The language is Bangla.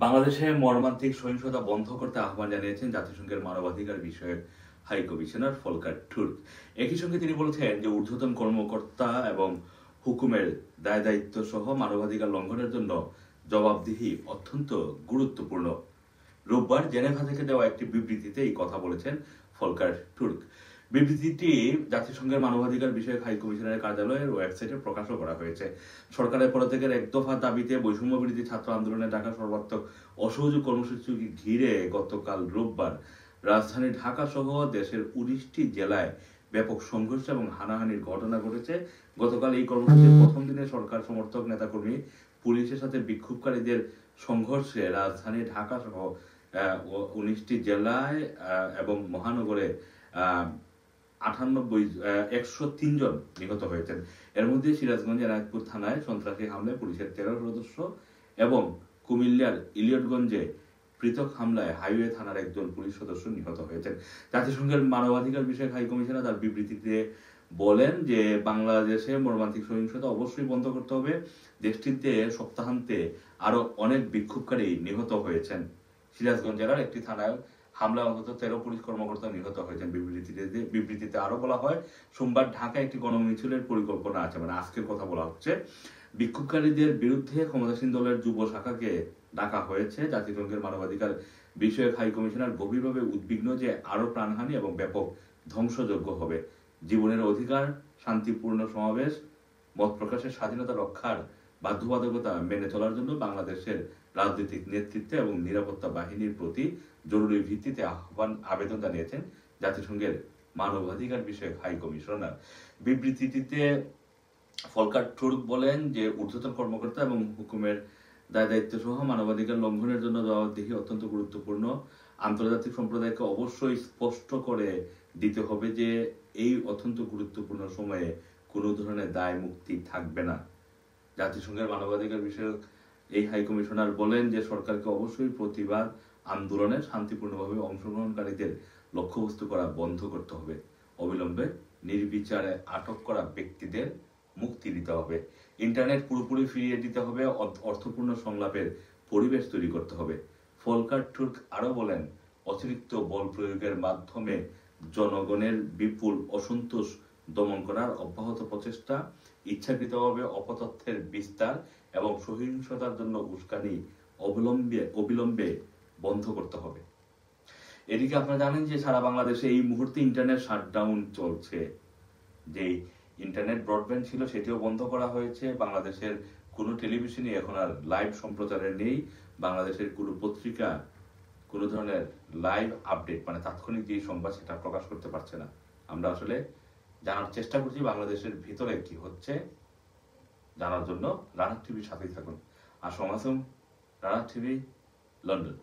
বাংলাদেশে মর্মান্তিক সহিংসতা বন্ধ করতে আহ্বান জানিয়েছেন জাতিসংঘের মানবাধিকার বিষয়ক হাই কমিশনার ফলকার তুর্ক। একই সঙ্গে তিনি বলেছেন যে ঊর্ধ্বতন কর্মকর্তা এবং হুকুমের দায় দায়িত্ব সহ মানবাধিকার লঙ্ঘনের জন্য জবাবদিহি অত্যন্ত গুরুত্বপূর্ণ। রোববার জেনেভা থেকে দেওয়া একটি বিবৃতিতে এই কথা বলেছেন ফলকার তুর্ক। বিবৃতিটি জাতিসংঘের মানবাধিকার বিষয়ক হাই কমিশনারের কার্যালয়ের ওয়েবসাইটে প্রকাশও করা হয়েছে। সরকারের পদত্যাগের এক দফা দাবিতে বৈষম্য বিরোধী ছাত্র আন্দোলনে ঢাকা সর্বাত্মক অসহযোগ কর্মসূচিকে ঘিরে গতকাল রোববার রাজধানী ঢাকা সহ দেশের 19টি জেলায় ব্যাপক সংঘর্ষ এবং হানাহানির ঘটনা ঘটেছে। গতকাল এই কর্মসূচির প্রথম দিনে সরকার সমর্থক নেতাকর্মী পুলিশের সাথে বিক্ষোভকারীদের সংঘর্ষে রাজধানী ঢাকা সহ 19টি জেলায় এবং মহানগরে 103 জন নিহত হয়েছেন। এর মধ্যে সিরাজগঞ্জ এনায়তপুর থানায় সন্ত্রাসী হামলায় পুলিশের 13 সদস্য এবং কুমিল্লার ইলিয়টগঞ্জে পৃথক হামলায় হাইওয়ে থানার একজন পুলিশ সদস্য নিহত হয়েছেন। জাতিসংঘের মানবাধিকার বিষয়ক হাই কমিশনার তার বিবৃতিতে বলেন যে বাংলাদেশে মর্মান্তিক সহিংসতা অবশ্যই বন্ধ করতে হবে। দেশটিতে সপ্তাহান্তে আরো অনেক বিক্ষোভকারী নিহত হয়েছেন। সিরাজগঞ্জ জেলার একটি থানায় হামলায় অন্তত 13 পুলিশ কর্মকর্তা নিহত হয়েছেন। বিবৃতিতে আরো বলা হয়, সোমবার ঢাকায় একটি গণমিছিলের পরিকল্পনা আছে, মানে আজকের কথা বলা হচ্ছে। বিক্ষোভকারীদের বিরুদ্ধে ক্ষমতাসীন দলের যুব শাখাকে ডাকা হয়েছে। জাতিসংঘের মানবাধিকার বিষয়ক হাই কমিশনার গভীরভাবে উদ্বিগ্ন যে আরো প্রাণহানি এবং ব্যাপক ধ্বংসযজ্ঞ হবে। জীবনের অধিকার, শান্তিপূর্ণ সমাবেশ, মত প্রকাশের স্বাধীনতা রক্ষার বাধ্যবাধকতা মেনে চলার জন্য বাংলাদেশের রাজনৈতিক নেতৃত্ব এবং নিরাপত্তা বাহিনীর প্রতি জরুরি ভিত্তিতে আবেদন জানিয়েছেন জাতিসংঘের মানবাধিকার বিষয়ক হাই কমিশনার। বিবৃতিটিতে ফলকার তুর্ক বলেন যে ঊর্ধ্বতন কর্মকর্তা এবং হুকুমের দায় দায়িত্ব সহ মানবাধিকার লঙ্ঘনের জন্য জবাবদিহি অত্যন্ত গুরুত্বপূর্ণ। আন্তর্জাতিক সম্প্রদায়কে অবশ্যই স্পষ্ট করে দিতে হবে যে এই অত্যন্ত গুরুত্বপূর্ণ সময়ে কোনো ধরনের দায় মুক্তি থাকবে না। জাতিসংঘের মানবাধিকার বিষয়ক এই হাই কমিশনার বলেন যে সরকারকে অবশ্যই প্রতিবাদ আন্দোলনে শান্তিপূর্ণভাবে অংশগ্রহণকারীদের লক্ষ্যবস্তু করা বন্ধ করতে হবে। অবিলম্বে নির্বিচারে আটক করা ব্যক্তিদের মুক্তি দিতে হবে। ইন্টারনেট পুরোপুরি ফিরিয়ে দিতে হবে। অর্থপূর্ণ সংলাপের পরিবেশ তৈরি করতে হবে। ফলকার তুর্ক আরো বলেন, অতিরিক্ত বল প্রয়োগের মাধ্যমে জনগণের বিপুল অসন্তোষ দমন করার অব্যাহত প্রচেষ্টা, ইচ্ছাকৃতভাবে অপতথ্যের বিস্তার এবং সহিংসতার জন্য উস্কানি অবিলম্বে বন্ধ করতে হবে। এদিকে আপনারা জানেন যে সারা বাংলাদেশে এই মুহূর্তে ইন্টারনেট শাটডাউন চলছে। যে ইন্টারনেট ব্রডব্যান্ড ছিল সেটিও বন্ধ করা হয়েছে। বাংলাদেশের কোনো টেলিভিশনে এখন আর লাইভ সম্প্রচারে নেই। বাংলাদেশের কোনো পত্রিকা কোনো ধরনের লাইভ আপডেট, মানে তাৎক্ষণিক যে সংবাদ, সেটা প্রকাশ করতে পারছে না। আমরা আসলে জানার চেষ্টা করছি বাংলাদেশের ভিতরে কি হচ্ছে। জানার জন্য রানার টিভির সাথেই থাকুন। আসসালামু আলাইকুম, রানার টিভি, লন্ডন।